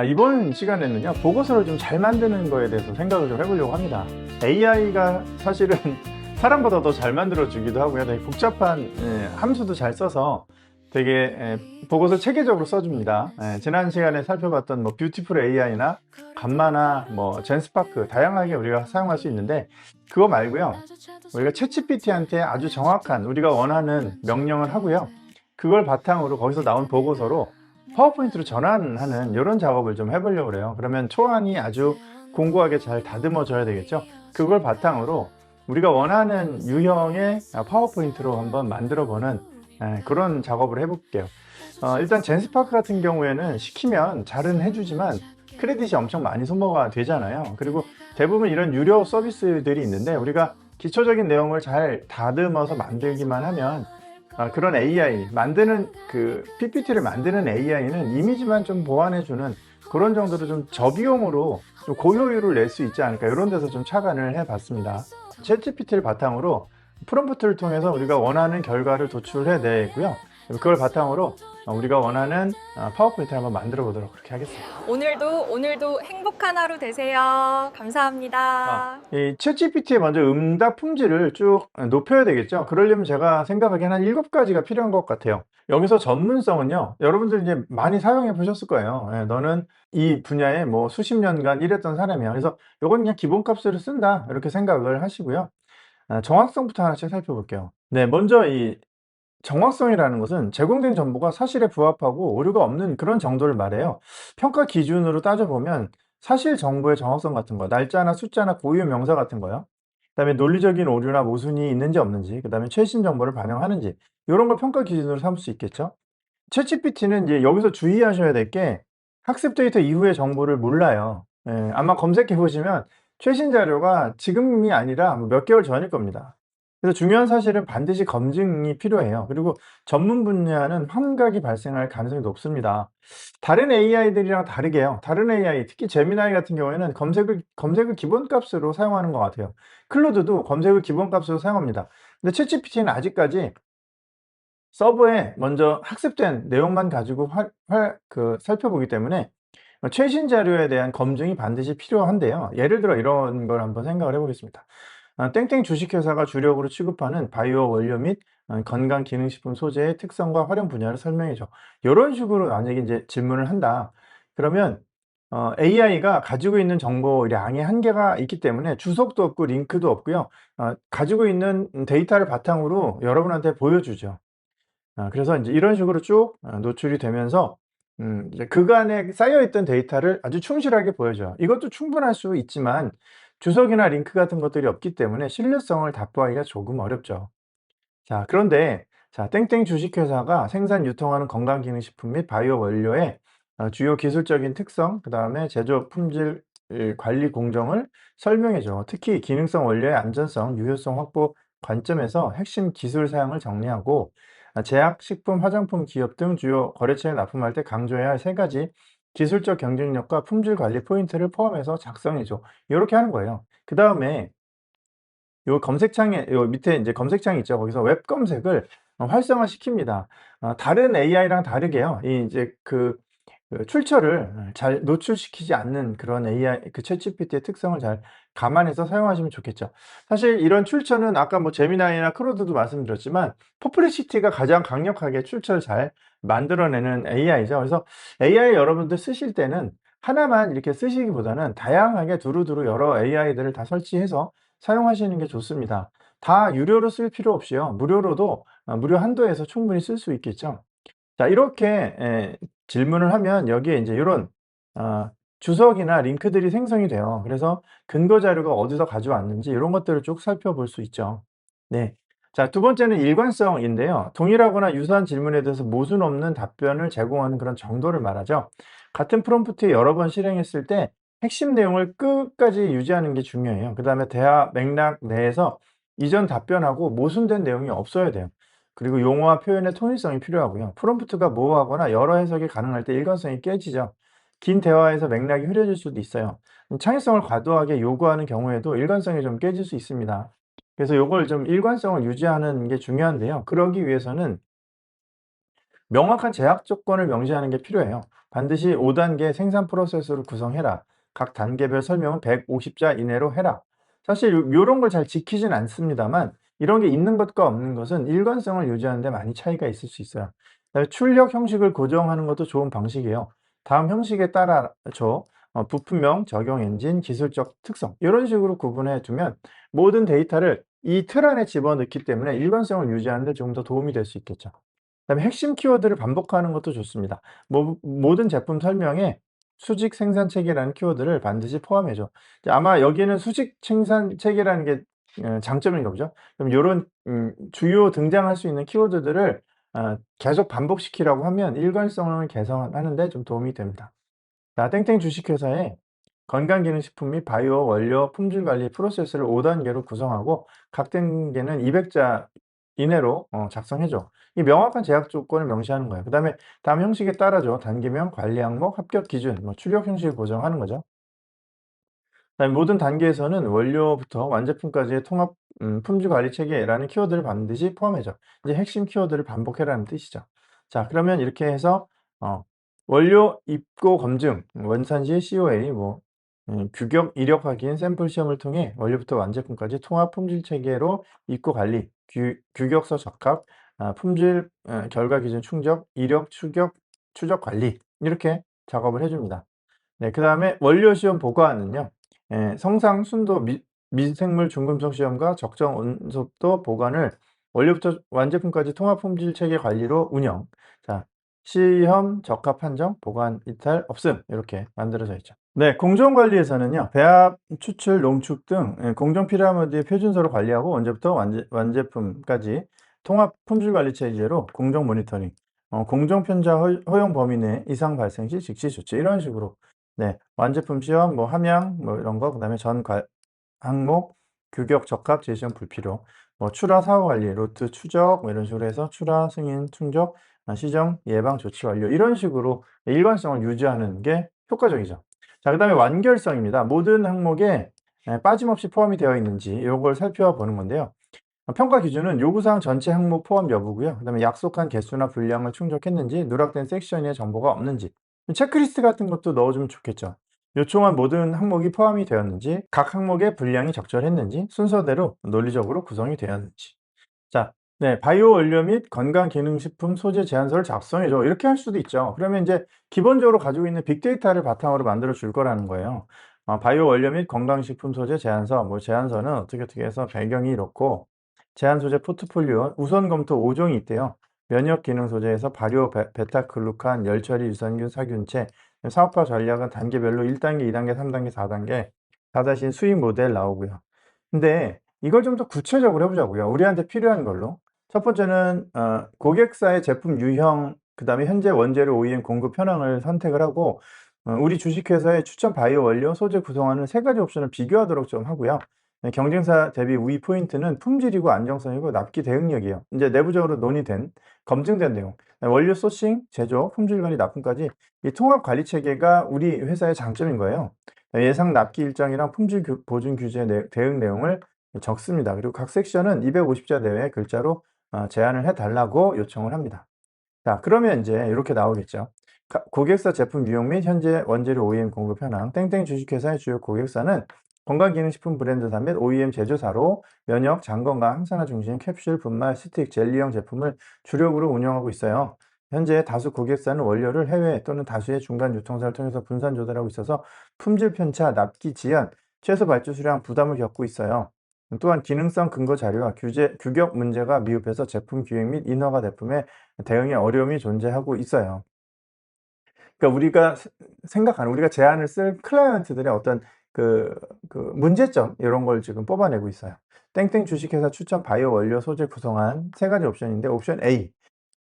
이번 시간에는요, 보고서를 좀 잘 만드는 거에 대해서 생각을 좀 해보려고 합니다. AI가 사실은 사람보다 더 잘 만들어주기도 하고요. 되게 복잡한 함수도 잘 써서 되게 보고서 체계적으로 써줍니다. 지난 시간에 살펴봤던 뭐 뷰티풀 AI나 감마나 뭐 젠스파크 다양하게 우리가 사용할 수 있는데, 그거 말고요, 우리가 챗GPT한테 아주 정확한 우리가 원하는 명령을 하고요, 그걸 바탕으로 거기서 나온 보고서로 파워포인트로 전환하는 이런 작업을 좀 해보려고 그래요. 그러면 초안이 아주 공고하게 잘 다듬어져야 되겠죠. 그걸 바탕으로 우리가 원하는 유형의 파워포인트로 한번 만들어 보는 그런 작업을 해볼게요. 일단 젠스파크 같은 경우에는 시키면 잘은 해주지만 크레딧이 엄청 많이 소모가 되잖아요. 그리고 대부분 이런 유료 서비스들이 있는데, 우리가 기초적인 내용을 잘 다듬어서 만들기만 하면 그런 AI 만드는 그 PPT를 만드는 AI는 이미지만 좀 보완해주는 그런 정도로 좀 저비용으로 좀 고효율을 낼 수 있지 않을까, 이런 데서 좀 착안을 해봤습니다. 챗GPT를 바탕으로 프롬프트를 통해서 우리가 원하는 결과를 도출해내고요, 그걸 바탕으로 우리가 원하는 파워포인트를 한번 만들어 보도록 그렇게 하겠습니다. 오늘도 행복한 하루 되세요. 감사합니다. 이 챗GPT의 먼저 응답 품질을 쭉 높여야 되겠죠. 그러려면 제가 생각하기엔 한 7가지가 필요한 것 같아요. 여기서 전문성은요, 여러분들 이제 많이 사용해 보셨을 거예요. 너는 이 분야에 뭐 수십 년간 일했던 사람이야. 그래서 이건 그냥 기본값으로 쓴다, 이렇게 생각을 하시고요. 정확성부터 하나씩 살펴볼게요. 네, 먼저 이 정확성이라는 것은 제공된 정보가 사실에 부합하고 오류가 없는 그런 정도를 말해요. 평가 기준으로 따져보면 사실 정보의 정확성 같은 거, 날짜나 숫자나 고유 명사 같은 거요, 그다음에 논리적인 오류나 모순이 있는지 없는지, 그다음에 최신 정보를 반영하는지, 이런 걸 평가 기준으로 삼을 수 있겠죠. 챗GPT는 이제 여기서 주의하셔야 될 게, 학습 데이터 이후의 정보를 몰라요. 아마 검색해 보시면 최신 자료가 지금이 아니라 몇 개월 전일 겁니다. 그래서 중요한 사실은 반드시 검증이 필요해요. 그리고 전문 분야는 환각이 발생할 가능성이 높습니다. 다른 AI들이랑 다르게요, 다른 AI, 특히 제미나이 같은 경우에는 검색을 기본값으로 사용하는 것 같아요. 클로드도 검색을 기본값으로 사용합니다. 근데 챗GPT는 아직까지 서버에 먼저 학습된 내용만 가지고 살펴보기 때문에 최신 자료에 대한 검증이 반드시 필요한데요. 예를 들어 이런 걸 한번 생각을 해보겠습니다. 땡땡 주식회사가 주력으로 취급하는 바이오 원료 및 건강기능식품 소재의 특성과 활용 분야를 설명해줘. 이런 식으로 만약에 이제 질문을 한다. 그러면 AI가 가지고 있는 정보량의 한계가 있기 때문에 주석도 없고 링크도 없고요. 가지고 있는 데이터를 바탕으로 여러분한테 보여주죠. 그래서 이제 이런 식으로 쭉 노출이 되면서 이제 그간에 쌓여있던 데이터를 아주 충실하게 보여줘요. 이것도 충분할 수 있지만 주석이나 링크 같은 것들이 없기 때문에 신뢰성을 답보하기가 조금 어렵죠. 자, 그런데 자, 땡땡 주식회사가 생산 유통하는 건강기능식품 및 바이오 원료의 주요 기술적인 특성, 그다음에 제조 품질 관리 공정을 설명해줘. 특히 기능성 원료의 안전성, 유효성 확보 관점에서 핵심 기술 사항을 정리하고, 제약, 식품, 화장품 기업 등 주요 거래처에 납품할 때 강조해야 할 3가지 기술적 경쟁력과 품질 관리 포인트를 포함해서 작성해줘. 이렇게 하는 거예요. 그 다음에 요 검색창에 요 밑에 이제 검색창이 있죠. 거기서 웹 검색을 활성화시킵니다. 다른 AI랑 다르게요, 이 이제 출처를 잘 노출시키지 않는 그런 AI, 챗GPT의 특성을 잘 감안해서 사용하시면 좋겠죠. 사실 이런 출처는 아까 뭐 제미나이나 클로드도 말씀드렸지만 퍼플렉시티가 가장 강력하게 출처를 잘 만들어내는 AI죠. 그래서 AI 여러분들 쓰실 때는 하나만 이렇게 쓰시기보다는 다양하게 두루두루 여러 AI들을 다 설치해서 사용하시는 게 좋습니다. 다 유료로 쓸 필요 없이요, 무료로도 무료 한도에서 충분히 쓸 수 있겠죠. 자, 이렇게 질문을 하면 여기에 이제 요런 주석이나 링크들이 생성이 돼요. 그래서 근거 자료가 어디서 가져왔는지 이런 것들을 쭉 살펴볼 수 있죠. 네. 자, 두 번째는 일관성인데요. 동일하거나 유사한 질문에 대해서 모순 없는 답변을 제공하는 그런 정도를 말하죠. 같은 프롬프트 여러 번 실행했을 때 핵심 내용을 끝까지 유지하는 게 중요해요. 그다음에 대화 맥락 내에서 이전 답변하고 모순된 내용이 없어야 돼요. 그리고 용어와 표현의 통일성이 필요하고요. 프롬프트가 모호하거나 여러 해석이 가능할 때 일관성이 깨지죠. 긴 대화에서 맥락이 흐려질 수도 있어요. 창의성을 과도하게 요구하는 경우에도 일관성이 좀 깨질 수 있습니다. 그래서 요걸 좀 일관성을 유지하는 게 중요한데요. 그러기 위해서는 명확한 제약 조건을 명시하는 게 필요해요. 반드시 5단계 생산 프로세스로 구성해라. 각 단계별 설명은 150자 이내로 해라. 사실 요런 걸 잘 지키진 않습니다만 이런 게 있는 것과 없는 것은 일관성을 유지하는 데 많이 차이가 있을 수 있어요. 그다음에 출력 형식을 고정하는 것도 좋은 방식이에요. 다음 형식에 따라서 부품명, 적용 엔진, 기술적 특성 이런 식으로 구분해 두면 모든 데이터를 이 틀 안에 집어넣기 때문에 일관성을 유지하는 데 좀 더 도움이 될 수 있겠죠. 그다음에 핵심 키워드를 반복하는 것도 좋습니다. 모든 제품 설명에 수직 생산 체계라는 키워드를 반드시 포함해 줘. 이제 아마 여기는 수직 생산 체계라는 게 장점인가 보죠. 그럼 요런 주요 등장할 수 있는 키워드들을 계속 반복시키라고 하면 일관성을 개선하는 데 좀 도움이 됩니다. 자, 땡땡 주식회사에 건강기능식품 및 바이오 원료 품질 관리 프로세스를 5단계로 구성하고 각 단계는 200자 이내로 작성해 줘. 이 명확한 제약 조건을 명시하는 거예요. 그다음에 다음 형식에 따라줘. 단계명, 관리 항목, 합격 기준, 뭐 출력 형식을 고정하는 거죠. 그다음에 모든 단계에서는 원료부터 완제품까지의 통합 품질 관리 체계라는 키워드를 반드시 포함해 줘. 이제 핵심 키워드를 반복해라는 뜻이죠. 자, 그러면 이렇게 해서 어 원료 입고 검증, 원산 시 COA 규격 이력 확인 샘플 시험을 통해 원료부터 완제품까지 통합 품질 체계로 입고 관리, 규격서 적합, 품질 결과 기준 충족, 이력 추적 관리 이렇게 작업을 해 줍니다. 네, 그다음에 원료 시험 보관은요. 성상 순도 미생물 중금속 시험과 적정 온습도 보관을 원료부터 완제품까지 통합 품질 체계 관리로 운영. 자, 시험 적합 판정, 보관 이탈 없음 이렇게 만들어져 있죠. 네, 공정 관리에서는요. 배합, 추출, 농축 등 공정 피라미드의 표준서를 관리하고 원재부터 완제품까지 통합 품질 관리 체계로 공정 모니터링, 공정 편차 허용 범위 내 이상 발생 시 즉시 조치 이런 식으로 네. 완제품 시험, 뭐 함량, 뭐 이런 거, 그다음에 항목, 규격 적합, 제시험 불필요, 뭐 출하 사후 관리, 로트 추적, 뭐 이런 식으로 해서 출하 승인 충족, 시정 예방 조치 완료 이런 식으로 일관성을 유지하는 게 효과적이죠. 자, 그다음에 완결성입니다. 모든 항목에 빠짐없이 포함이 되어 있는지 요걸 살펴보는 건데요. 평가 기준은 요구사항 전체 항목 포함 여부고요. 그다음에 약속한 개수나 분량을 충족했는지, 누락된 섹션의 정보가 없는지, 체크리스트 같은 것도 넣어주면 좋겠죠. 요청한 모든 항목이 포함이 되었는지, 각 항목의 분량이 적절했는지, 순서대로 논리적으로 구성이 되었는지. 자, 네, 바이오 원료 및 건강기능식품 소재 제안서를 작성해줘. 이렇게 할 수도 있죠. 그러면 이제 기본적으로 가지고 있는 빅데이터를 바탕으로 만들어 줄 거라는 거예요. 바이오 원료 및 건강식품 소재 제안서, 뭐 제안서는 어떻게 해서 배경이 이렇고, 제안 소재 포트폴리오 우선 검토 5종이 있대요. 면역 기능 소재에서 발효 베타글루칸, 열처리 유산균 살균체, 사업화 전략은 단계별로 1단계, 2단계, 3단계, 4단계, 다다신 수익 모델 나오고요. 근데 이걸 좀 더 구체적으로 해 보자고요. 우리한테 필요한 걸로. 첫 번째는 고객사의 제품 유형, 그다음에 현재 원재료 OEM 공급 현황을 선택을 하고 우리 주식회사의 추천 바이오 원료, 소재 구성하는 세 가지 옵션을 비교하도록 좀 하고요. 네, 경쟁사 대비 우위 포인트는 품질이고 안정성이고 납기 대응력이에요. 이제 내부적으로 논의된 검증된 내용. 네, 원료 소싱, 제조, 품질 관리, 납품까지 이 통합 관리 체계가 우리 회사의 장점인 거예요. 네, 예상 납기 일정이랑 품질 보증 규제 대응 내용을 적습니다. 그리고 각 섹션은 250자 내외의 글자로 제안을 해 달라고 요청을 합니다. 자, 그러면 이제 이렇게 나오겠죠. 고객사 제품 유형 및 현재 원재료 OEM 공급 현황. 땡땡 주식회사의 주요 고객사는 건강기능식품 브랜드사 및 OEM 제조사로 면역, 장건강, 항산화 중심 캡슐, 분말, 스틱, 젤리형 제품을 주력으로 운영하고 있어요. 현재 다수 고객사는 원료를 해외 또는 다수의 중간 유통사를 통해서 분산 조달하고 있어서 품질 편차, 납기 지연, 최소 발주 수량 부담을 겪고 있어요. 또한 기능성 근거 자료와 규격 문제가 미흡해서 제품 기획 및 인허가 제품에 대응에 어려움이 존재하고 있어요. 그러니까 우리가 생각하는 우리가 제안을 쓸 클라이언트들의 어떤 문제점 이런 걸 지금 뽑아내고 있어요. 땡땡 주식회사 추천 바이오 원료 소재 구성한 세 가지 옵션인데 옵션 A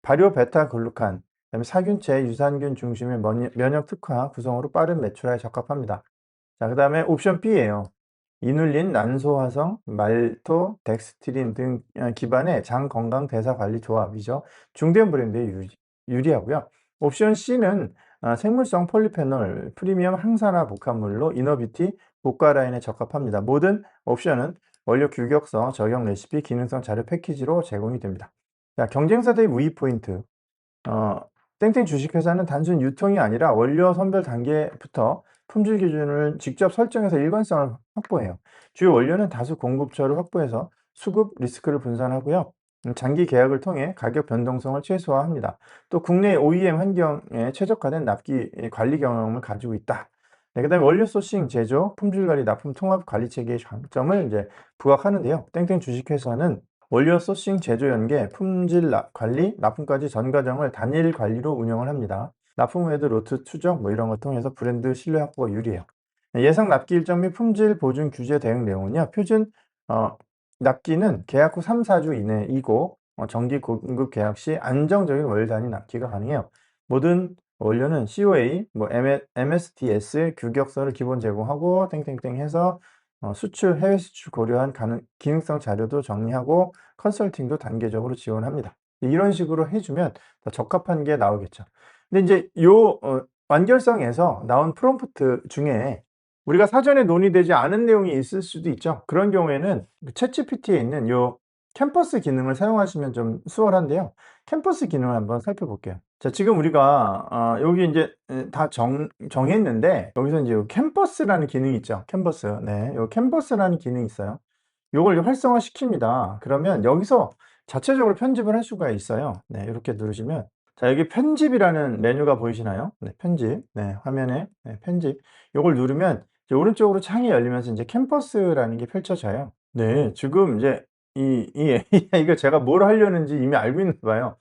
발효 베타 글루칸 그다음에 살균체 유산균 중심의 면역 특화 구성으로 빠른 매출화에 적합합니다. 자, 그다음에 옵션 B예요. 이눌린, 난소화성, 말토, 덱스트린 등 기반의 장 건강 대사 관리 조합이죠. 중대형 브랜드에 유리하고요. 옵션 C는 생물성 폴리페놀, 프리미엄 항산화 복합물로 이너비티 고가 라인에 적합합니다. 모든 옵션은 원료 규격서, 적용 레시피, 기능성 자료 패키지로 제공이 됩니다. 자, 경쟁사들의 우위 포인트. 땡땡 주식회사는 단순 유통이 아니라 원료 선별 단계부터 품질 기준을 직접 설정해서 일관성을 확보해요. 주요 원료는 다수 공급처를 확보해서 수급 리스크를 분산하고요. 장기 계약을 통해 가격 변동성을 최소화합니다. 또 국내 OEM 환경에 최적화된 납기 관리 경험을 가지고 있다. 네, 그다음에 원료 소싱, 제조, 품질 관리, 납품 통합 관리 체계의 장점을 이제 부각하는데요. 땡땡 주식회사는 원료 소싱, 제조 연계, 품질 관리, 납품까지 전 과정을 단일 관리로 운영을 합니다. 납품 후에도 로트 추적 뭐 이런 걸 통해서 브랜드 신뢰 확보가 유리해요. 예상 납기 일정 및 품질 보증 규제 대응 내용은요. 표준 납기는 계약 후 3, 4주 이내이고 정기 공급 계약 시 안정적인 월 단위 납기가 가능해요. 모든 원료는 COA, 뭐 MSDS 규격서를 기본 제공하고 땡땡땡 해서 수출, 해외 수출 고려한 기능성 자료도 정리하고 컨설팅도 단계적으로 지원합니다. 이런 식으로 해주면 더 적합한 게 나오겠죠. 근데 이제 완결성에서 나온 프롬프트 중에 우리가 사전에 논의되지 않은 내용이 있을 수도 있죠. 그런 경우에는 그 챗GPT에 있는 요 캠퍼스 기능을 사용하시면 좀 수월한데요. 캠퍼스 기능을 한번 살펴볼게요. 자, 지금 우리가 여기 이제 다 정했는데 여기서 이제 요 캠퍼스라는 기능이 있죠. 캠퍼스. 네, 요 캠퍼스라는 기능이 있어요. 요걸 이제 활성화시킵니다. 그러면 여기서 자체적으로 편집을 할 수가 있어요. 네, 이렇게 누르시면 자, 여기 편집이라는 메뉴가 보이시나요? 네, 편집. 네, 화면에 네, 편집. 요걸 누르면 이제 오른쪽으로 창이 열리면서 이제 캠퍼스라는 게 펼쳐져요. 네, 지금 이제 이 AI가 제가 뭘 하려는지 이미 알고 있나 봐요.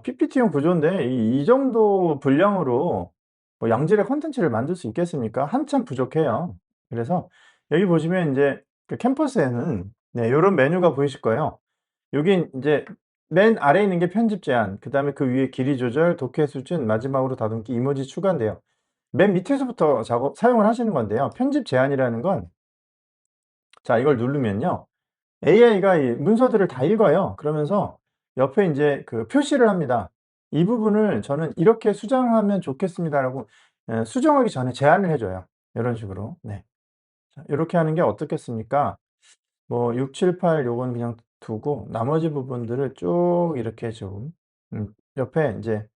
PPT용 구조인데 이 정도 분량으로 뭐 양질의 콘텐츠를 만들 수 있겠습니까? 한참 부족해요. 그래서 여기 보시면 이제 그 캠퍼스에는 네, 요런 메뉴가 보이실 거예요. 여기 이제 맨 아래에 있는 게 편집 제한, 그다음에 그 위에 길이 조절, 독해 수준, 마지막으로 다듬기, 이모지 추가인데요. 맨 밑에서부터 사용을 하시는 건데요. 편집 제한이라는 건 자, 이걸 누르면요. AI가 이 문서들을 다 읽어요. 그러면서 옆에 인제 그 표시를 합니다. "이 부분을 저는 이렇게 수정하면 좋겠습니다."라고 수정하기 전에 제안을 해 줘요. 요런 식으로. 네. 자, 요렇게 하는 게 어떻겠습니까? 뭐 6, 7, 8 요건 그냥 두고 나머지 부분들을 쭉 이렇게 좀 옆에 인제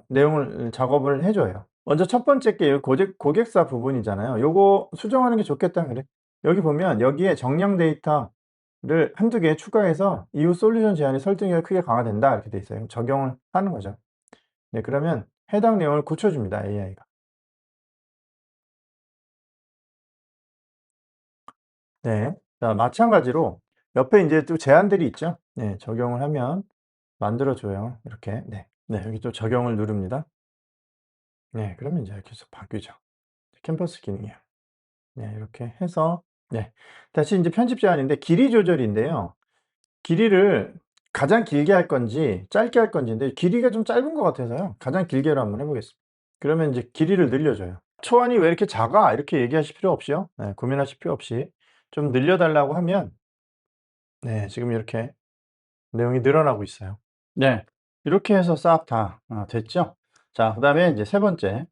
내용을 작업을 해 줘요. 먼저 첫 번째 게 요 고객사 부분이잖아요. 요거 수정하는 게 좋겠다 그래. 여기 보면 여기에 정량 데이터를 한두 개 추가해서 이후 솔루션 제안의 설득력이 크게 강화된다 이렇게 돼 있어요. 적용을 하는 거죠. 네, 그러면 해당 내용을 고쳐 줍니다, AI가. 네. 자, 마찬가지로 옆에 인제 또 제한들이 있죠. 네, 적용을 하면 만들어 줘요. 이렇게. 네. 네, 여기 또 적용을 누릅니다. 네, 그러면 이제 이렇게 해서 바뀌죠. 캠퍼스 기능이에요. 네, 이렇게 해서 네. 다시 인제 편집 제한인데 길이 조절인데요. 길이를 가장 길게 할 건지 짧게 할 건지인데 길이가 좀 짧은 것 같아서요. 가장 길게로 한번 해 보겠습니다. 그러면 인제 길이를 늘려 줘요. "초안이 왜 이렇게 작아?" 이렇게 얘기하실 필요 없이요. 네, 고민하실 필요 없이 좀 늘려 달라고 하면 네, 지금 이렇게 내용이 늘어나고 있어요. 네. 이렇게 해서 싹 다 됐죠? 자, 그다음에 인제 세 번째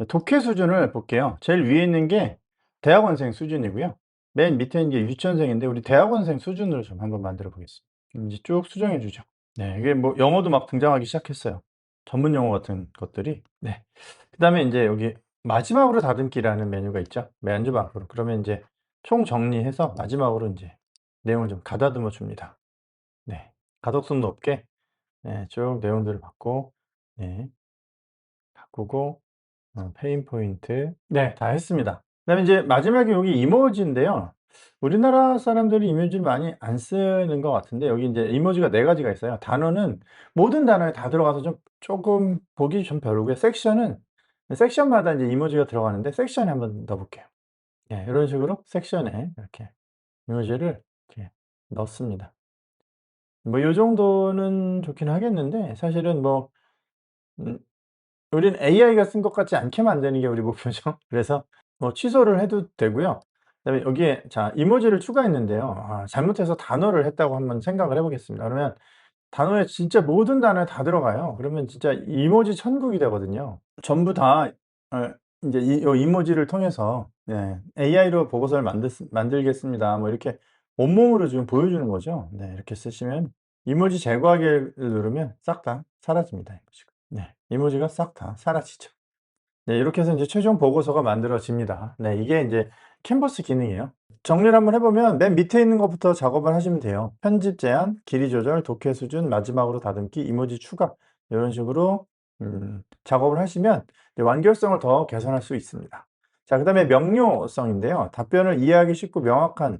독해 수준을 볼게요. 제일 위에 있는 게 대학원생 수준이고요. 맨 밑에 있는 게 유치원생인데 우리 대학원생 수준으로 좀 한번 만들어 보겠습니다. 그럼 이제 쭉 수정해 주죠. 네, 이게 뭐 영어도 막 등장하기 시작했어요. 전문 용어 같은 것들이. 네. 그다음에 인제 여기 마지막으로 다듬기라는 메뉴가 있죠. 맨 주방으로. 그러면 인제 총정리해서 마지막으로 인제 내용을 좀 가다듬어 줍니다. 네. 가독성 높게 네, 쭉 내용들을 받고 네, 바꾸고 페인 포인트. 네, 다 했습니다. 그다음에 이제 마지막에 여기 이모지인데요. 우리나라 사람들이 이모지를 많이 안 쓰는 것 같은데 여기 인제 이모지가 4 가지가 있어요. 단어는 모든 단어에 다 들어가서 좀 쪼금 보기 좀 별로고요. 섹션마다 인제 이모지가 들어가는데 섹션에 한번 넣어 볼게요. 예, 요런 식으로 섹션에 이렇게 이모지를 이렇게 넣습니다. 뭐 요 정도는 좋긴 하겠는데 사실은 뭐 음 우리는 AI가 쓴 것 같지 않게 만드는 게 우리 목표죠. 그래서 뭐 취소를 해도 되고요. 그다음에 여기에 자, 이모지를 추가했는데요. 잘못해서 단어를 했다고 한번 생각을 해 보겠습니다. 그러면 단어에 진짜 모든 단어에 다 들어가요. 그러면 진짜 이모지 천국이 되거든요. 전부 다 인제 요 이모지를 통해서 네, "AI로 보고서를 만들겠습니다." 뭐 이렇게 온몸으로 지금 보여주는 거죠. 네, 이렇게 쓰시면 이모지 제거하기를 누르면 싹 다 사라집니다, 이모지가. 네. 이모지가 싹 다 사라지죠. 네, 이렇게 해서 이제 최종 보고서가 만들어집니다. 네, 이게 이제 캔버스 기능이에요. 정리를 한번 해보면 맨 밑에 있는 것부터 작업을 하시면 돼요. 편집 제한, 길이 조절, 독해 수준, 마지막으로 다듬기, 이모지 추가 이런 식으로 작업을 하시면 이제 완결성을 더 개선할 수 있습니다. 자, 그다음에 명료성인데요. 답변을 이해하기 쉽고 명확한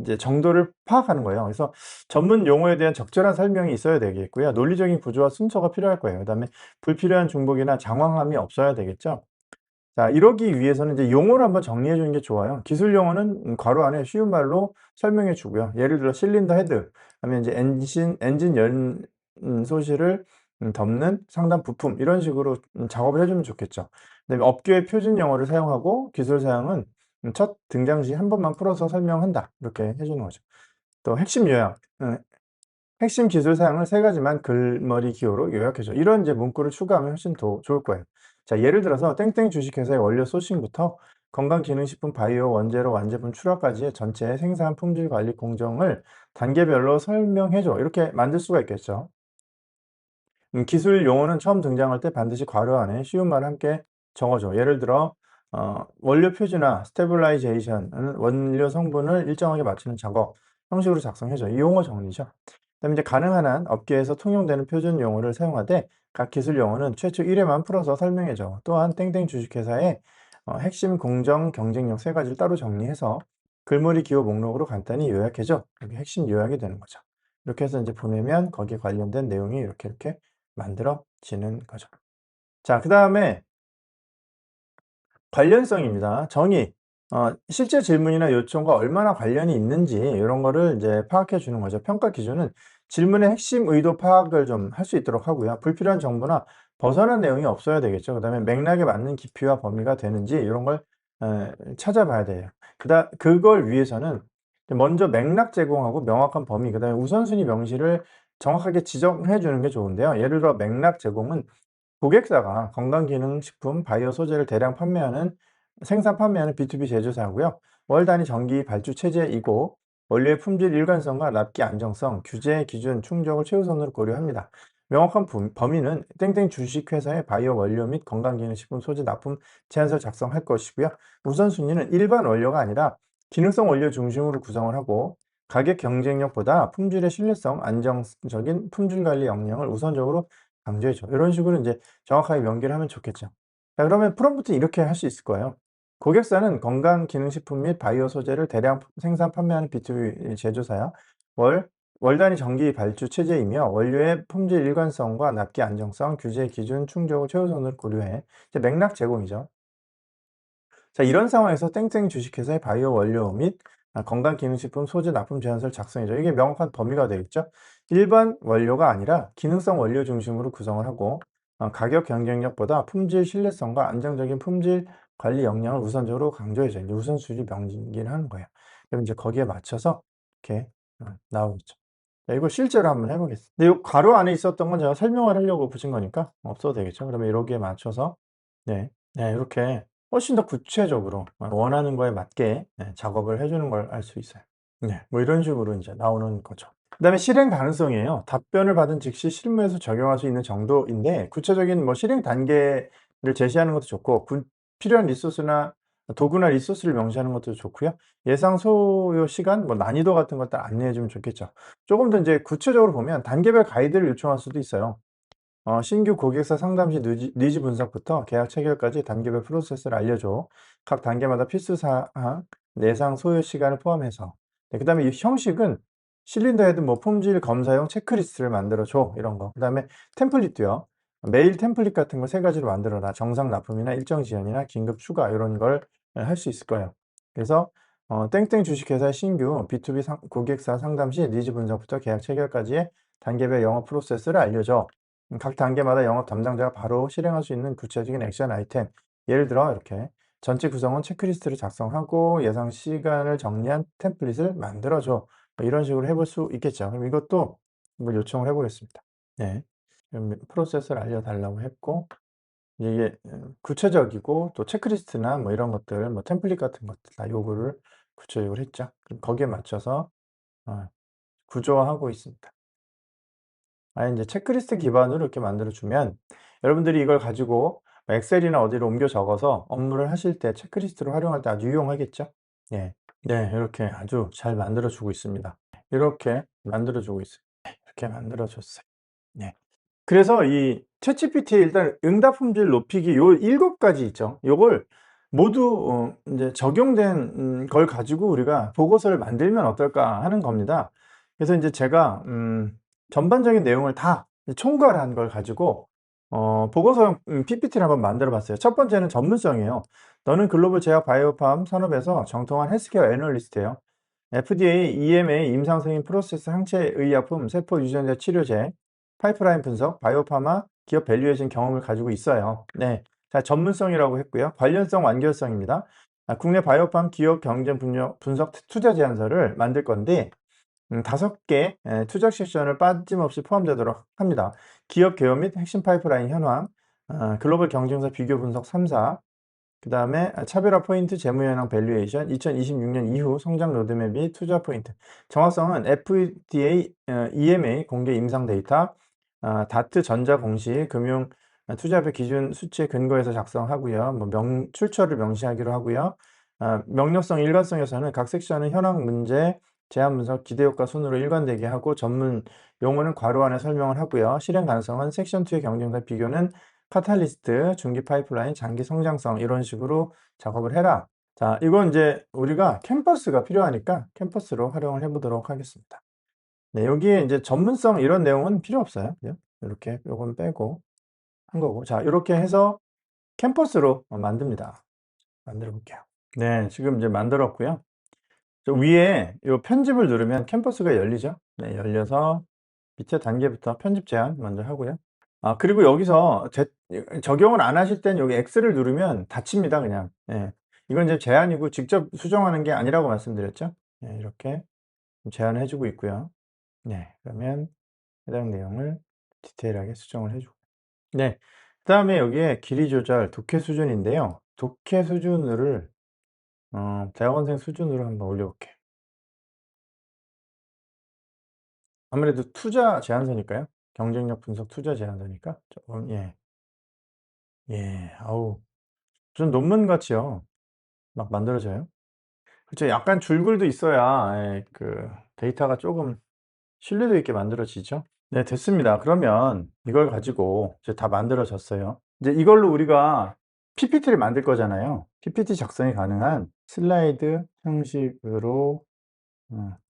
이제 정도를 파악하는 거예요. 그래서 전문 용어에 대한 적절한 설명이 있어야 되겠고요. 논리적인 구조와 순서가 필요할 거예요. 그다음에 불필요한 중복이나 장황함이 없어야 되겠죠. 자, 이러기 위해서는 이제 용어를 한번 정리해 주는 게 좋아요. 기술 용어는 괄호 안에 쉬운 말로 설명해 주고요. 예를 들어 실린더 헤드 하면 이제 엔진 연 소실을 덮는 상단 부품 이런 식으로 작업을 해 주면 좋겠죠. 그다음에 업계의 표준 용어를 사용하고 기술 사용은 첫 등장 시 한 번만 풀어서 설명한다. 이렇게 해 주는 거죠. 또 핵심 요약. 핵심 기술 사항을 세 가지만 글머리 기호로 요약해 줘. 이런 이제 문구를 추가하면 훨씬 더 좋을 거예요. 자, 예를 들어서 땡땡 주식회사의 원료 소싱부터 건강기능식품 바이오 원재료 완제품 출하까지의 전체 생산 품질 관리 공정을 단계별로 설명해 줘. 이렇게 만들 수가 있겠죠. 기술 용어는 처음 등장할 때 반드시 괄호 안에 쉬운 말을 함께 적어줘. 예를 들어 원료 표준화, 스테빌라이제이션은 원료 성분을 일정하게 맞추는 작업 형식으로 작성해줘. 이 용어 정리죠. 그다음에 이제 가능한 한 업계에서 통용되는 표준 용어를 사용하되 각 기술 용어는 최초 1회만 풀어서 설명해줘. 또한 땡땡 주식회사의 핵심 공정 경쟁력 세 가지를 따로 정리해서 글머리 기호 목록으로 간단히 요약해줘. 이게 핵심 요약이 되는 거죠. 이렇게 해서 이제 보내면 거기에 관련된 내용이 이렇게 만들어지는 거죠. 자, 그다음에 관련성입니다. 정의. 실제 질문이나 요청과 얼마나 관련이 있는지 이런 거를 이제 파악해 주는 거죠. 평가 기준은 질문의 핵심 의도 파악을 좀 할 수 있도록 하고요. 불필요한 정보나 벗어난 내용이 없어야 되겠죠. 그다음에 맥락에 맞는 깊이와 범위가 되는지 이런 걸 찾아봐야 돼요. 그걸 위해서는 먼저 맥락 제공하고 명확한 범위, 그다음에 우선순위 명시를 정확하게 지정해 주는 게 좋은데요. 예를 들어 맥락 제공은 고객사가 건강기능식품 바이오 소재를 대량 생산 판매하는 B2B 제조사고요. 월 단위 정기 발주 체제이고 원료의 품질 일관성과 납기 안정성, 규제 기준 충족을 최우선으로 고려합니다. 명확한 범위는 땡땡 주식회사의 바이오 원료 및 건강기능식품 소재 납품 제안서를 작성할 것이고요. 우선순위는 일반 원료가 아니라 기능성 원료 중심으로 구성을 하고 가격 경쟁력보다 품질의 신뢰성, 안정적인 품질 관리 역량을 우선적으로 강조해줘. 이런 식으로 이제 정확하게 명기를 하면 좋겠죠. 자, 그러면 프롬프트는 이렇게 할 수 있을 거예요. 고객사는 건강기능식품 및 바이오 소재를 대량 생산 판매하는 B2B 제조사야. 월 단위 정기 발주 체제이며 원료의 품질 일관성과 납기 안정성, 규제 기준 충족을 최우선으로 고려해. 이제 맥락 제공이죠. 자, 이런 상황에서 땡땡 주식회사의 바이오 원료 및 건강기능식품 소재 납품 제안서를 작성해줘. 이게 명확한 범위가 되겠죠. 일반 원료가 아니라 기능성 원료 중심으로 구성을 하고 가격 경쟁력보다 품질 신뢰성과 안정적인 품질 관리 역량을 우선적으로 강조해줘. 이제 우선순위 명기를 하는 거예요. 그럼 이제 거기에 맞춰서 이렇게 나오겠죠. 자, 이거 실제로 한번 해보겠습니다. 근데 이 괄호 안에 있었던 건 제가 설명을 하려고 붙인 거니까 없어도 되겠죠. 그러면 여기에 맞춰서 네, 네, 이렇게 훨씬 더 구체적으로 원하는 거에 맞게 작업을 해 주는 걸 알 수 있어요. 네. 뭐 이런 식으로 인제 나오는 거죠. 그다음에 실행 가능성이에요. 답변을 받은 즉시 실무에서 적용할 수 있는 정도인데 구체적인 뭐 실행 단계를 제시하는 것도 좋고 필요한 리소스나 도구나 리소스를 명시하는 것도 좋고요. 예상 소요 시간, 뭐 난이도 같은 것들 안내해 주면 좋겠죠. 쪼금 더 인제 구체적으로 보면 단계별 가이드를 요청할 수도 있어요. 신규 고객사 상담 시 니즈 분석부터 계약 체결까지 단계별 프로세스를 알려줘. 각 단계마다 필수 사항, 예상 소요 시간을 포함해서. 네, 그다음에 이 형식은 실린더 헤드 뭐 품질 검사용 체크리스트를 만들어 줘. 이런 거. 그다음에 템플릿도요. 메일 템플릿 같은 거 세 가지로 만들어 놔. 정상 납품이나 일정 지연이나 긴급 추가 이런 걸 할 수 있을 거예요. 그래서 땡땡 주식회사의 신규 B2B 고객사 상담 시 니즈 분석부터 계약 체결까지의 단계별 영업 프로세스를 알려줘. 각 단계마다 영업 담당자가 바로 실행할 수 있는 구체적인 액션 아이템. 예를 들어 이렇게 전체 구성원 체크리스트를 작성하고 예상 시간을 정리한 템플릿을 만들어줘. 뭐 이런 식으로 해볼 수 있겠죠. 그럼 이것도 한번 요청을 해보겠습니다. 네. 그럼 프로세스를 알려달라고 했고 이게 구체적이고 또 체크리스트나 뭐 이런 것들, 뭐 템플릿 같은 것들 다 요구를 구체적으로 했죠. 그럼 거기에 맞춰서 구조화하고 있습니다. 아예 인제 체크리스트 기반으로 이렇게 만들어 주면 여러분들이 이걸 가지고 엑셀이나 어디로 옮겨 적어서 업무를 하실 때 체크리스트로 활용할 때 아주 유용하겠죠? 예. 네, 이렇게 아주 잘 만들어 주고 있습니다. 이렇게 만들어 주고 있어요. 이렇게 만들어 줬어요. 네. 그래서 이 챗GPT에 일단 응답 품질 높이기 요 7 가지 있죠. 요걸 모두 인제 적용된 걸 가지고 우리가 보고서를 만들면 어떨까 하는 겁니다. 그래서 인제 제가 전반적인 내용을 다 총괄한 걸 가지고 보고서형 PPT를 한번 만들어 봤어요. 첫 번째는 전문성이에요. "너는 글로벌 제약 바이오팜 산업에서 정통한 헬스케어 애널리스트예요. FDA, EMA, 임상승인 프로세스 항체 의약품, 세포 유전자 치료제, 파이프라인 분석, 바이오파마, 기업 밸류에이션 경험을 가지고 있어요." 네. 자, 전문성이라고 했고요. 관련성, 완결성입니다. 국내 바이오팜 기업 경쟁 분석 투자 제안서를 만들 건데 5개 투자 섹션을 빠짐없이 포함되도록 합니다. 기업 개요 및 핵심 파이프라인 현황, 글로벌 경쟁사 비교 분석 3사, 그다음에 차별화 포인트, 재무 현황 밸류에이션, 2026년 이후 성장 로드맵 및 투자 포인트. 정확성은 FDA, EMA 공개 임상 데이터, 다트 전자 공시, 금융 투자별 기준 수치에 근거해서 작성하고요. 출처를 명시하기로 하고요. 명료성, 일관성에서는 각 섹션은 현황 문제, 제한 분석, 기대 효과 순으로 일관되게 하고, 전문 용어는 괄호 안에 설명을 하고요. 실행 가능성은 섹션 2의 경쟁사 비교는 카탈리스트, 중기 파이프라인, 장기 성장성 이런 식으로 작업을 해라. 자, 이건 이제 우리가 캠퍼스가 필요하니까 캠퍼스로 활용을 해 보도록 하겠습니다. 네, 여기에 이제 전문성 이런 내용은 필요 없어요. 그죠? 이렇게 요건 빼고 한 거고. 자, 이렇게 해서 캠퍼스로 만듭니다. 만들어 볼게요. 네, 지금 이제 만들었고요. 저 위에 요 편집을 누르면 캠퍼스가 열리죠. 네, 열려서 밑에 단계부터 편집 제한 먼저 하고요. 그리고 여기서 적용을 안 하실 땐 여기 X를 누르면 닫힙니다, 그냥. 예. 이건 이제 제한이고 직접 수정하는 게 아니라고 말씀드렸죠. 예, 이렇게 제한을 해 주고 있고요. 네. 그러면 해당 내용을 디테일하게 수정을 해 주고. 네. 그다음에 여기에 길이 조절 독해 수준인데요. 독해 수준을 대학원생 수준으로 한번 올려 볼게요. 아무래도 투자 제안서니까요. 경쟁력 분석 투자 제안서니까 조금, 예. 예. 아우, 무슨 논문 같이요. 막 만들어져요. 그쵸. 약간 줄글도 있어야 데이터가 조금 신뢰도 있게 만들어지죠. 네, 됐습니다. 그러면 이걸 가지고 이제 다 만들어졌어요. 이제 이걸로 우리가 PPT를 만들 거잖아요. PPT 작성이 가능한 슬라이드 형식으로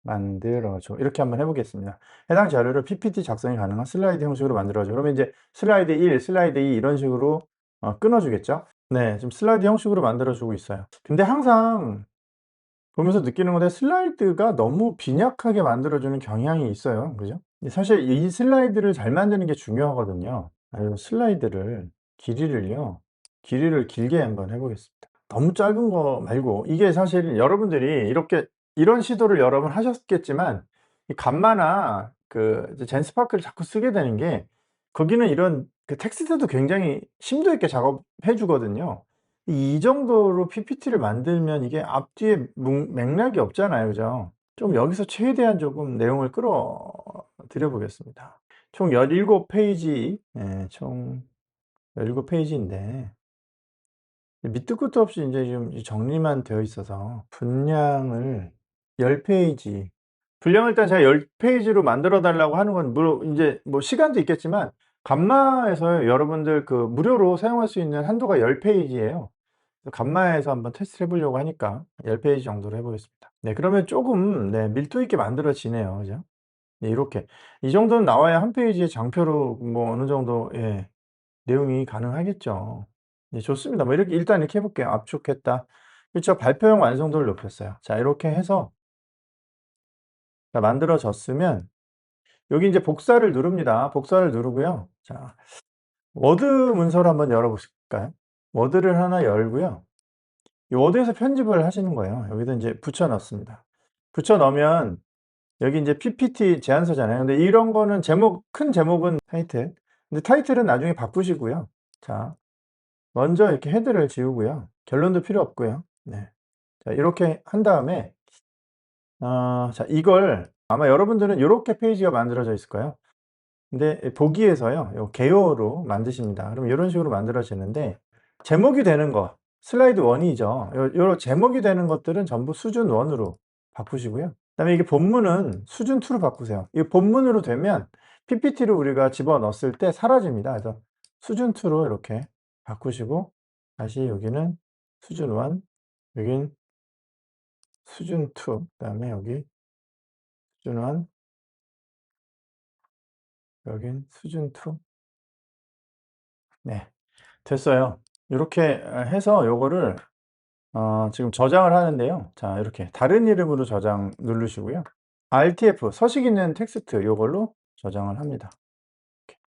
만들어 줘. 이렇게 한번 해 보겠습니다. 해당 자료를 PPT 작성이 가능한 슬라이드 형식으로 만들어 줘. 그러면 이제 슬라이드 1, 슬라이드 2 이런 식으로 끊어 주겠죠. 네, 지금 슬라이드 형식으로 만들어 주고 있어요. 근데 항상 보면서 느끼는 건데 슬라이드가 너무 빈약하게 만들어 주는 경향이 있어요. 그죠? 근데 사실 이 슬라이드를 잘 만드는 게 중요하거든요. 요 슬라이드를 길이를 길게 한번 해 보겠습니다. 너무 짧은 거 말고, 이게 사실 여러분들이 이렇게 이런 시도를 여러 번 하셨겠지만 이 간마나 이제 젠스파크를 자꾸 쓰게 되는 게, 거기는 이런 텍스트도 굉장히 심도 있게 작업해 주거든요. 이 정도로 PPT를 만들면 이게 앞뒤에 맥락이 없잖아요. 그죠? 좀 여기서 최대한 조금 내용을 끌어들여 보겠습니다. 총 17 페이지, 총 17 페이지인데 밑도 끝도 없이 인제 좀 이 정리만 되어 있어서 분량을 10 페이지, 분량을 일단 제가 10 페이지로 만들어 달라고 하는 건 물론 인제 뭐 시간도 있겠지만 감마에서 여러분들 무료로 사용할 수 있는 한도가 10 페이지예요. 감마에서 한번 테스트를 해 보려고 하니까 10 페이지 정도로 해 보겠습니다. 네, 그러면 쪼금 밀도 있게 만들어지네요. 그죠? 네, 이렇게. 이 정도는 나와야 한 페이지의 장표로 뭐 어느 정도, 예, 내용이 가능하겠죠. 네, 좋습니다. 뭐 이렇게 일단 이렇게 해 볼게요. 압축했다. 그쵸. 발표용 완성도를 높였어요. 자, 이렇게 해서 자, 만들어졌으면 여기 인제 복사를 누릅니다. 복사를 누르고요. 자, 워드 문서를 한번 열어 보실까요? 워드를 하나 열고요. 이 워드에서 편집을 하시는 거예요. 여기다 인제 붙여 넣습니다. 붙여 넣으면 여기 인제 PPT 제안서잖아요. 근데 이런 거는 큰 제목은 타이틀. 근데 타이틀은 나중에 바꾸시고요. 자, 먼저 이렇게 헤드를 지우고요. 결론도 필요 없고요. 네. 자, 이렇게 한 다음에 자, 이걸 아마 여러분들은 요렇게 페이지가 만들어져 있을 거예요. 근데 보기에서요, 요 개요로 만드십니다. 그럼 이런 식으로 만들어지는데, 제목이 되는 거, 슬라이드 1이죠. 요 제목이 되는 것들은 전부 수준 1으로 바꾸시고요. 그다음에 이게 본문은 수준 2로 바꾸세요. 이 본문으로 되면 PPT로 우리가 집어넣었을 때 사라집니다. 그래서 수준 2로 이렇게 바꾸시고, 다시 여기는 수준 1, 여긴 수준 2, 그다음에 여기 수준 1, 여긴 수준 2. 네, 됐어요. 이렇게 해서 요거를 지금 저장을 하는데요. 자, 이렇게 다른 이름으로 저장 누르시고요. RTF, 서식 있는 텍스트 요걸로 저장을 합니다. 이렇게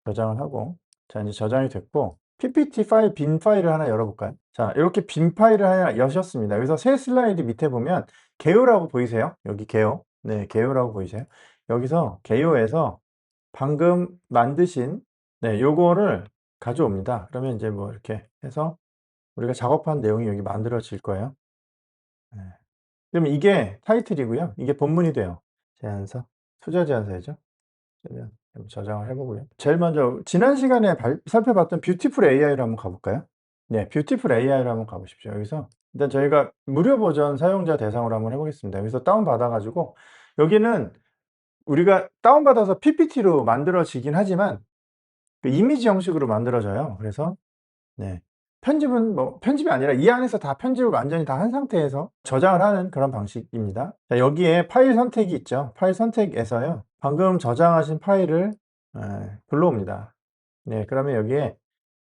저장을 하고, 자, 이제 저장이 됐고, PPT 파일, 빈 파일을 하나 열어볼까요? 자, 이렇게 빈 파일을 하나 여셨습니다. 여기서 새 슬라이드 밑에 보면 개요라고 보이세요? 여기 개요. 네, 개요라고 보이세요? 여기서 개요에서 방금 만드신, 네, 요거를 가져옵니다. 그러면 이제 뭐 이렇게 해서 우리가 작업한 내용이 여기 만들어질 거예요. 네. 그럼 이게 타이틀이고요. 이게 본문이 돼요. 제안서, 투자 제안서이죠. 그러면 한번 저장을 해보고요. 제일 먼저 지난 시간에 살펴봤던 뷰티풀 AI로 한번 가볼까요? 네, 뷰티풀 AI로 한번 가보십시오. 여기서 일단 저희가 무료 버전 사용자 대상으로 한번 해보겠습니다. 여기서 다운 받아가지고, 여기는 우리가 다운 받아서 PPT로 만들어지긴 하지만 그 이미지 형식으로 만들어져요. 그래서 네, 편집은 뭐 편집이 아니라 이 안에서 다 편집을 완전히 다 한 상태에서 저장을 하는 그런 방식입니다. 자, 여기에 파일 선택이 있죠. 파일 선택에서요, 방금 저장하신 파일을 불러옵니다. 네, 그러면 여기에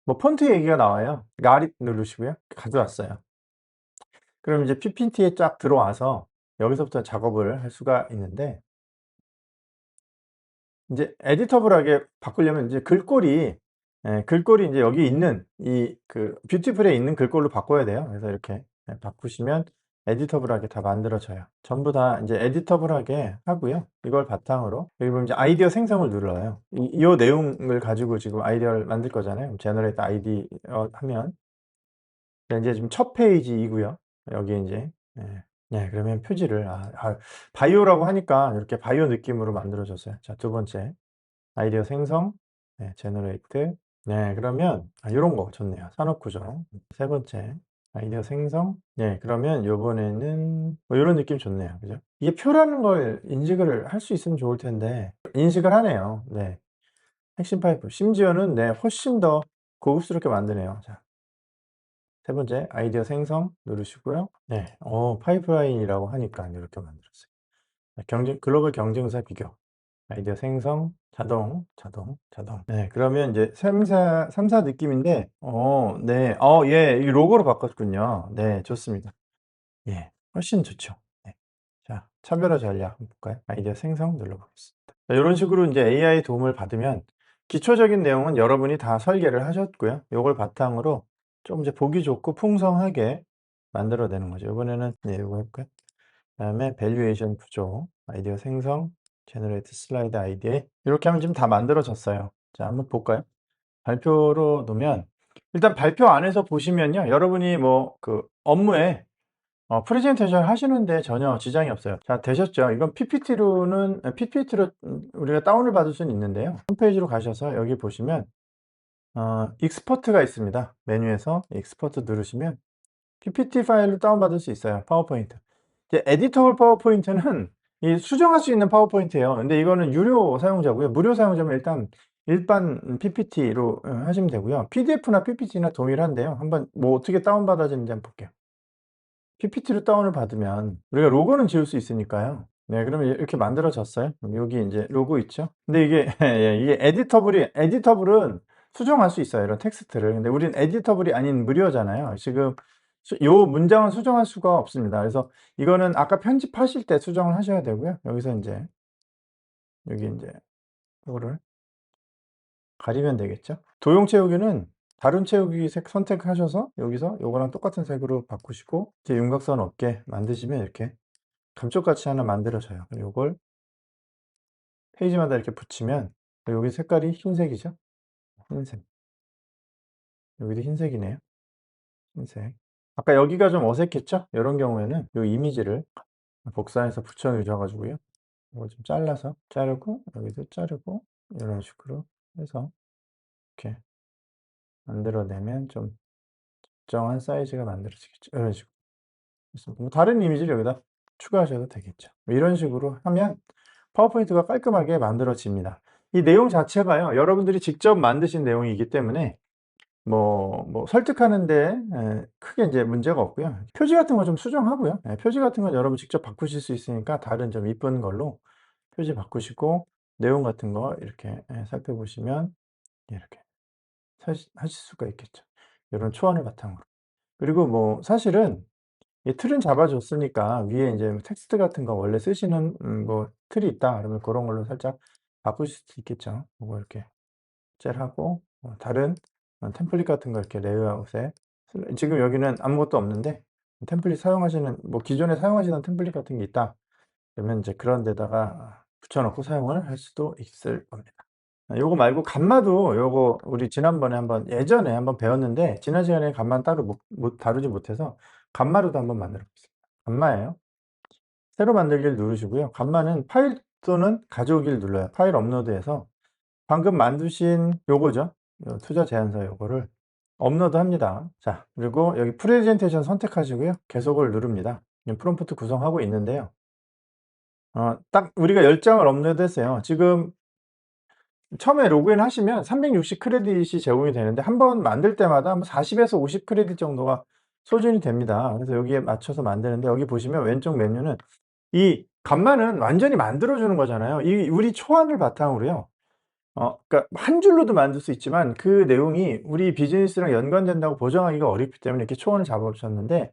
뭐 폰트 얘기가 나와요. 가릿 누르시고요. 가져왔어요. 그럼 이제 PPT에 쫙 들어와서 여기서부터 작업을 할 수가 있는데, 인제 에디터블하게 바꾸려면 이제 글꼴이, 글꼴이 인제 여기 있는 이 그 뷰티풀에 있는 글꼴로 바꿔야 돼요. 그래서 이렇게 바꾸시면 에디터블하게 다 만들어져요. 전부 다 인제 에디터블하게 하고요. 이걸 바탕으로 여기 보면 이제 아이디어 생성을 눌러요. 요 내용을 가지고 지금 아이디어를 만들 거잖아요. 제너레이트 아이디어 하면, 자, 인제 지금 첫 페이지이고요. 여기에 인제, 네, 그러면 표지를 바이오라고 하니까 이렇게 바이오 느낌으로 만들어졌어요. 자, 두 번째. 아이디어 생성, 네, 제너레이트. 네, 그러면 요런 거 좋네요. 산업 구조. 세 번째, 아이디어 생성. 네, 그러면 요번에는 뭐 요런 느낌 좋네요. 그죠? 이게 표라는 걸 인식을 할 수 있으면 좋을 텐데 인식을 하네요. 네. 핵심 파이프. 심지어는 네, 훨씬 더 고급스럽게 만드네요. 자, 세 번째, 아이디어 생성 누르시고요. 네, 파이프라인이라고 하니까 이렇게 만들었어요. 글로벌 경쟁사 비교. 아이디어 생성, 자동, 자동, 자동. 네, 그러면 이제 3사 느낌인데, 네, 예, 이 로고로 바꿨군요. 네, 좋습니다. 예, 훨씬 좋죠. 네. 자, 차별화 전략 한번 볼까요? 아이디어 생성 눌러보겠습니다. 자, 이런 식으로 이제 AI 도움을 받으면 기초적인 내용은 여러분이 다 설계를 하셨고요. 요걸 바탕으로 좀 이제 보기 좋고 풍성하게 만들어내는 거죠. 이번에는 네, 이거 해볼까요? 그다음에 밸류에이션 구조, 아이디어 생성, 제너레이트 슬라이드 아이디어, 이렇게 하면 지금 다 만들어졌어요. 자, 한번 볼까요? 발표로 놓으면, 일단 발표 안에서 보시면요, 여러분이 뭐 그 업무에 프레젠테이션 하시는데 전혀 지장이 없어요. 자, 되셨죠? 이건 PPT로 우리가 다운을 받을 수는 있는데요. 홈페이지로 가셔서 여기 보시면 익스포트가 있습니다. 메뉴에서 익스포트 누르시면 PPT 파일로 다운받을 수 있어요. 파워포인트. 이제 에디터블 파워포인트는 이 수정할 수 있는 파워포인트예요. 근데 이거는 유료 사용자고요. 무료 사용자면 일단 일반 PPT로 하시면 되고요. PDF나 PPT나 동일한데요. 한번 뭐 어떻게 다운받아지는지 한번 볼게요. PPT로 다운을 받으면 우리가 로고는 지울 수 있으니까요. 네, 그러면 이렇게 만들어졌어요. 그럼 여기 이제 로고 있죠. 근데 이게 예, 이게 에디터블은 수정할 수 있어요. 이런 텍스트를. 근데 우린 에디터블이 아닌 무료잖아요. 지금 요 문장은 수정할 수가 없습니다. 그래서 이거는 아까 편집하실 때 수정을 하셔야 되고요. 여기서 인제 여기 인제 요거를 가리면 되겠죠. 도형 채우기는 다른 채우기 색 선택하셔서 여기서 요거랑 똑같은 색으로 바꾸시고 이제 윤곽선 없게 만드시면 이렇게 감쪽같이 하나 만들어져요. 그럼 요걸 페이지마다 이렇게 붙이면 여기 색깔이 흰색이죠. 흰색. 여기도 흰색이네요. 흰색. 아까 여기가 좀 어색했죠? 요런 경우에는 요 이미지를 복사해서 붙여 주셔 가지고요. 이걸 좀 잘라서 자르고 여기도 자르고 이런 식으로 해서 이렇게 만들어내면 좀 적정한 사이즈가 만들어지겠죠. 이런 식으로. 그래서 뭐 다른 이미지를 여기다 추가하셔도 되겠죠. 뭐 이런 식으로 하면 파워포인트가 깔끔하게 만들어집니다. 이 내용 자체가요, 여러분들이 직접 만드신 내용이기 때문에 설득하는 데 크게 인제 문제가 없고요. 표지 같은 거 좀 수정하고요. 예, 표지 같은 건 여러분 직접 바꾸실 수 있으니까 다른 좀 이쁜 걸로 표지 바꾸시고 내용 같은 거 이렇게 살펴보시면 이렇게 하실 수가 있겠죠. 요런 초안을 바탕으로. 그리고 뭐 사실은 이 틀은 잡아 줬으니까 위에 인제 텍스트 같은 거 원래 쓰시는 틀이 있다 그러면 고런 걸로 살짝 바꾸실 수 있겠죠. 요거 이렇게 젤하고 다른 템플릿 같은 거 이렇게 레이아웃에 지금 여기는 아무것도 없는데 템플릿 사용하시는 기존에 사용하시던 템플릿 같은 게 있다 그러면 인제 그런 데다가 붙여 놓고 사용을 할 수도 있을 겁니다. 요거 말고 감마도 요거 우리 지난번에 예전에 한번 배웠는데 지난 시간에 감마는 따로 못 다루지 못해서 감마로도 한번 만들어 보겠습니다. 감마예요. 새로 만들기를 누르시고요. 감마는 파일 또는 가져오기를 눌러요. 파일 업로드해서 방금 만드신 요거죠. 요 투자 제안서 요거를 업로드합니다. 자, 그리고 여기 프레젠테이션 선택하시고요. 계속을 누릅니다. 지금 프롬프트 구성하고 있는데요. 딱 우리가 10 장을 업로드했어요. 지금 처음에 로그인하시면 360 크레딧이 제공이 되는데 한 번 만들 때마다 한 40 에서 50 크레딧 정도가 소진이 됩니다. 그래서 여기에 맞춰서 만드는데 여기 보시면 왼쪽 메뉴는 이 간만은 완전히 만들어 주는 거잖아요. 이 우리 초안을 바탕으로요. 그러니까 한 줄로도 만들 수 있지만 그 내용이 우리 비즈니스랑 연관된다고 보장하기가 어렵기 때문에 이렇게 초안을 잡아 주셨는데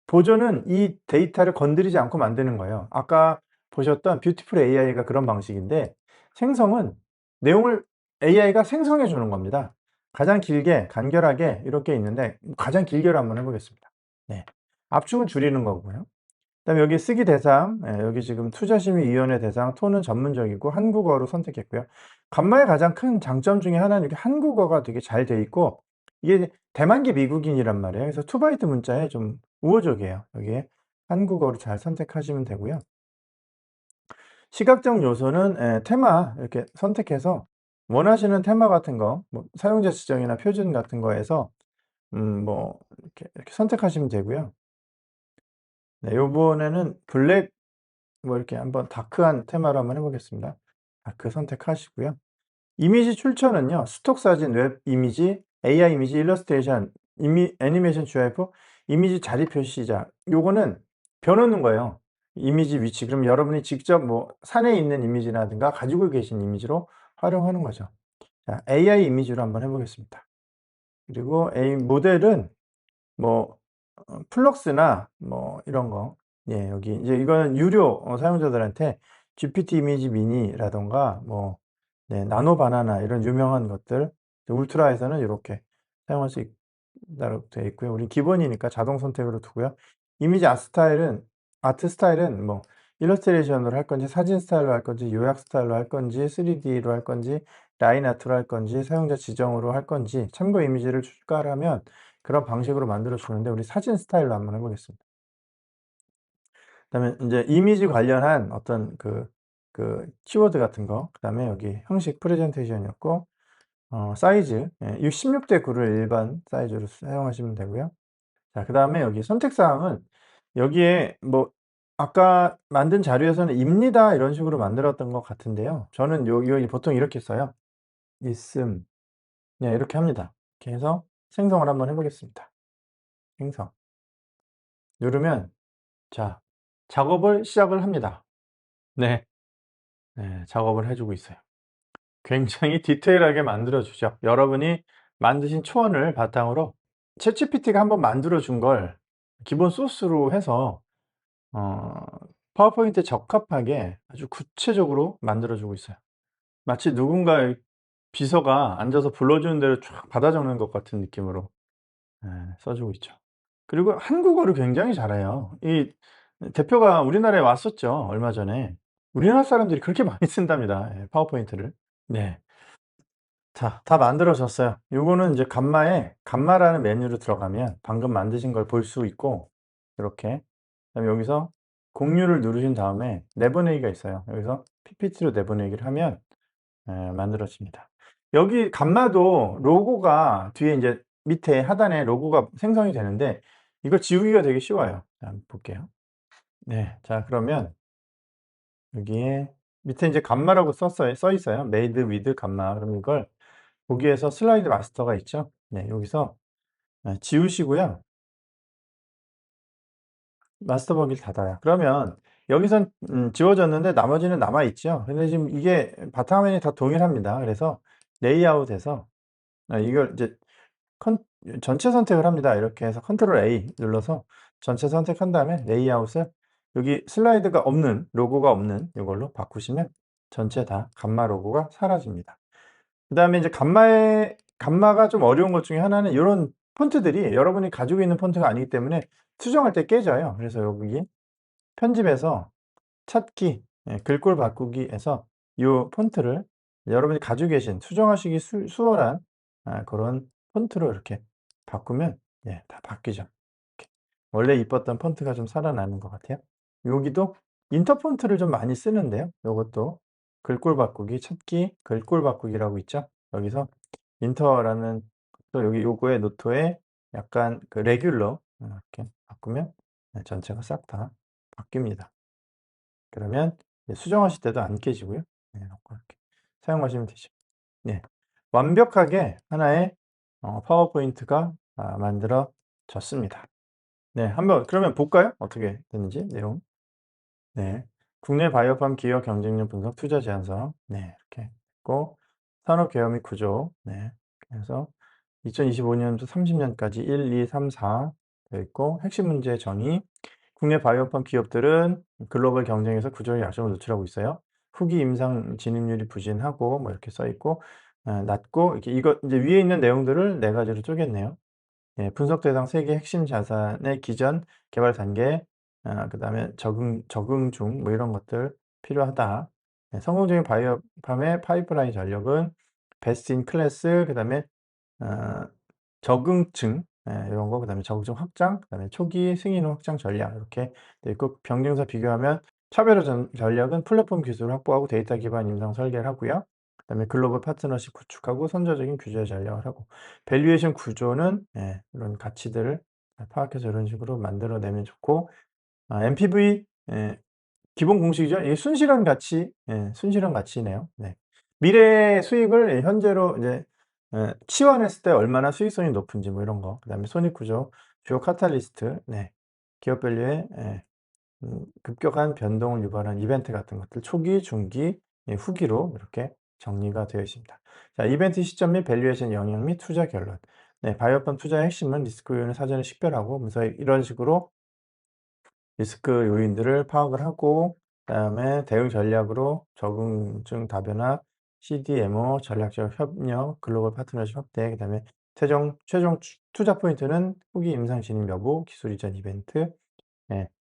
보존은 이 데이터를 건드리지 않고 만드는 거예요. 아까 보셨던 뷰티풀 AI가 그런 방식인데 생성은 내용을 AI가 생성해 주는 겁니다. 가장 길게 간결하게 이렇게 있는데 가장 길게로 한번 해 보겠습니다. 네. 압축은 줄이는 거고요. 그다음에 여기 쓰기 대상, 여기 지금 투자심의위원회 대상, 톤은 전문적이고 한국어로 선택했고요. 간마의 가장 큰 장점 중에 하나는 이렇게 한국어가 되게 잘 돼 있고 이게 대만계 미국인이란 말이에요. 그래서 2바이트 문자에 좀 우호적이에요. 여기에 한국어로 잘 선택하시면 되고요. 시각적 요소는 테마 이렇게 선택해서 원하시는 테마 같은 거 사용자 지정이나 표준 같은 거에서 이렇게 선택하시면 되고요. 네, 요번에는 블랙 이렇게 한번 다크한 테마로 한번 해 보겠습니다. 다크 선택하시고요. 이미지 출처는요. 스톡 사진, 웹 이미지, AI 이미지, 일러스트레이션, 애니메이션 GIF, 이미지 자리 표시자. 요거는 벼 넣는 거예요. 이미지 위치. 그럼 여러분이 직접 산에 있는 이미지라든가 가지고 계신 이미지로 활용하는 거죠. 자, AI 이미지로 한번 해 보겠습니다. 그리고 모델은 뭐 플럭스나 이런 거. 예, 여기 이제 이거는 유료 사용자들한테 GPT 이미지 미니라든가 네, 나노 바나나 이런 유명한 것들 울트라에서는 이렇게 사용할 수 있다고 되어 있고요. 우리 기본이니까 자동 선택으로 두고요. 이미지 아트 스타일은 일러스트레이션으로 할 건지 사진 스타일로 할 건지 요약 스타일로 할 건지 3D로 할 건지 라인 아트로 할 건지 사용자 지정으로 할 건지 참고 이미지를 추가를 하면 그런 방식으로 만들어 주는데 우리 사진 스타일로 한번 해 보겠습니다. 그다음에 인제 이미지 관련한 어떤 키워드 같은 거 그다음에 여기 형식 프레젠테이션이었고 사이즈 이 16대 9를 일반 사이즈로 사용하시면 되고요. 자, 그다음에 여기 선택 사항은 여기에 아까 만든 자료에서는 "입니다." 이런 식으로 만들었던 것 같은데요. 저는 여기 보통 이렇게 써요. 있음. 네, 이렇게 합니다. 이렇게 해서 생성을 한번 해 보겠습니다. 생성. 누르면 자, 작업을 시작을 합니다. 네. 네, 작업을 해 주고 있어요. 굉장히 디테일하게 만들어 주죠. 여러분이 만드신 초안을 바탕으로 챗GPT가 한번 만들어 준 걸 기본 소스로 해서 어 파워포인트에 적합하게 아주 구체적으로 만들어 주고 있어요. 마치 누군가의 비서가 앉아서 불러주는 대로 쫙 받아 적는 것 같은 느낌으로 써 주고 있죠. 그리고 한국어를 굉장히 잘해요. 이 대표가 우리나라에 왔었죠, 얼마 전에. 우리나라 사람들이 그렇게 많이 쓴답니다, 파워포인트를. 네. 자, 다 만들어졌어요. 요거는 이제 감마라는 메뉴로 들어가면 방금 만드신 걸 볼 수 있고 이렇게 그다음에 여기서 공유를 누르신 다음에 내보내기가 있어요. 여기서 PPT로 내보내기를 하면 만들어집니다. 여기 감마도 로고가 뒤에 이제 밑에 하단에 로고가 생성이 되는데 이거 지우기가 되게 쉬워요. 자, 한번 볼게요. 네, 자 그러면 여기에 밑에 이제 감마라고 써 있어요. 메이드 위드 감마. 그럼 이걸 거기에서 슬라이드 마스터가 있죠. 네, 여기서 지우시고요. 마스터 버기를 닫아요. 그러면 여기선 지워졌는데 나머지는 남아 있죠. 근데 지금 이게 바탕화면이 다 동일합니다. 그래서 레이아웃에서 이걸 이제 전체 선택을 합니다. 이렇게 해서 컨트롤 A 눌러서 전체 선택한 다음에 레이아웃을 여기 슬라이드가 없는 로고가 없는 이걸로 바꾸시면 전체 다 감마 로고가 사라집니다. 그 다음에 이제 감마가 좀 어려운 것 중에 하나는 이런 폰트들이 여러분이 가지고 있는 폰트가 아니기 때문에 수정할 때 깨져요. 그래서 여기 편집에서 찾기, 글꼴 바꾸기에서 이 폰트를 여러분이 가지고 계신 수정하시기 수월한 그런 폰트로 이렇게 바꾸면 다 바뀌죠. 이렇게. 원래 이뻤던 폰트가 좀 살아나는 것 같아요. 여기도 인터 폰트를 좀 많이 쓰는데요. 이것도 글꼴 바꾸기, 찾기, 글꼴 바꾸기라고 있죠. 여기서 인터라는 또 여기 요거의 노트에 약간 그 레귤러 이렇게 바꾸면 전체가 싹 다 바뀝니다. 그러면 수정하실 때도 안 깨지고요. 이렇게 사용하시면 되죠. 네, 완벽하게 하나의 파워포인트가 만들어졌습니다. 네, 한번 그러면 볼까요? 어떻게 되는지 내용. 네, 국내 바이오팜 기업 경쟁력 분석 투자 제안서. 네, 이렇게 있고 산업 계열 및 구조. 네, 그래서 2025년부터 30년까지 1, 2, 3, 4 되어 있고 핵심 문제 정의. 국내 바이오팜 기업들은 글로벌 경쟁에서 구조적 약점을 노출하고 있어요. 후기 임상 진입률이 부진하고 뭐 이렇게 써 있고 낮고 이렇게 이거 이제 위에 있는 내용들을 네 가지로 쪼갰네요. 예, 분석 대상 3개 핵심 자산의 기전 개발 단계, 그다음에 적응 중 뭐 이런 것들 필요하다. 네, 성공적인 바이오팜의 파이프라인 전력은 베스트 인 클래스, 그다음에 어, 적응증 이런 거, 그다음에 적응증 확장, 그다음에 초기 승인 후 확장 전략 이렇게 돼 있고 경쟁사 비교하면 차별화 전략은 플랫폼 기술을 확보하고 데이터 기반 임상 설계를 하고요. 그다음에 글로벌 파트너십 구축하고 선저적인 규제 전략을 하고 밸류에이션 구조는 이런 가치들을 파악해서 이런 식으로 만들어내면 좋고 MPV 기본 공식이죠. 이게 순실현 가치, 순실현 가치네요. 네. 미래 수익을 현재로 이제 치환했을 때 얼마나 수익성이 높은지 뭐 이런 거. 그다음에 손익 구조, 주요 카탈리스트, 기업 밸류의 급격한 변동을 유발한 이벤트 같은 것들, 초기, 중기, 후기로 이렇게 정리가 되어 있습니다. 자, 이벤트 시점 및 밸류에이션 영향 및 투자 결론. 네, 바이오팜 투자의 핵심은 리스크 요인을 사전에 식별하고, 그래서 이런 식으로 리스크 요인들을 파악을 하고, 그다음에 대응 전략으로 적응증 다변화, CDMO, 전략적 협력, 글로벌 파트너십 확대, 그다음에 최종 투자 포인트는 후기 임상 진입 여부, 기술 이전 이벤트,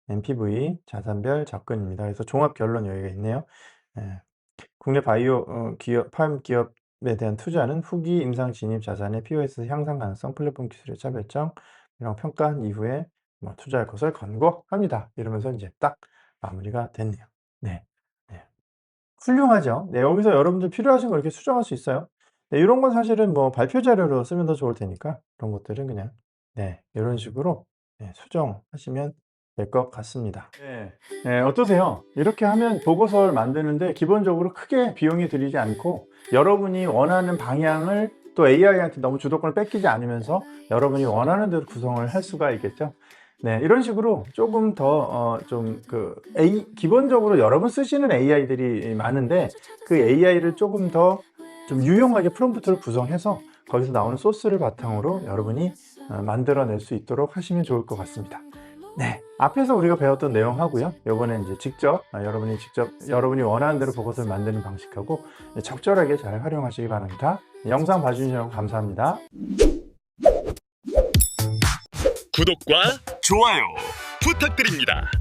MPV, 자산별 접근입니다. 그래서 종합 결론 여기가 있네요. 국내 바이오 팜 기업에 대한 투자는 후기 임상 진입 자산의 POS 향상 가능성, 플랫폼 기술의 차별점 이런 평가한 이후에 뭐 투자할 것을 권고합니다. 이러면서 이제 딱 마무리가 됐네요. 네. 네. 훌륭하죠. 네, 여기서 여러분들 필요하신 거 이렇게 수정할 수 있어요. 네, 이런 건 사실은 뭐 발표 자료로 쓰면 더 좋을 테니까 그런 것들은 그냥 이런 식으로 수정하시면 될 것 같습니다. 어떠세요? 이렇게 하면 보고서를 만드는데 기본적으로 크게 비용이 들이지 않고 여러분이 원하는 방향을 또 AI한테 너무 주도권을 뺏기지 않으면서 여러분이 원하는 대로 구성을 할 수가 있겠죠. 네, 이런 식으로 조금 더 기본적으로 여러분 쓰시는 AI들이 많은데 그 AI를 조금 더 좀 유용하게 프롬프트를 구성해서 거기서 나오는 소스를 바탕으로 여러분이 만들어낼 수 있도록 하시면 좋을 것 같습니다. 네, 앞에서 우리가 배웠던 내용하고요. 이번에 이제 여러분이 원하는 대로 보고서를 만드는 방식하고 적절하게 잘 활용하시기 바랍니다. 영상 봐주셔서 감사합니다. 구독과 좋아요 부탁드립니다.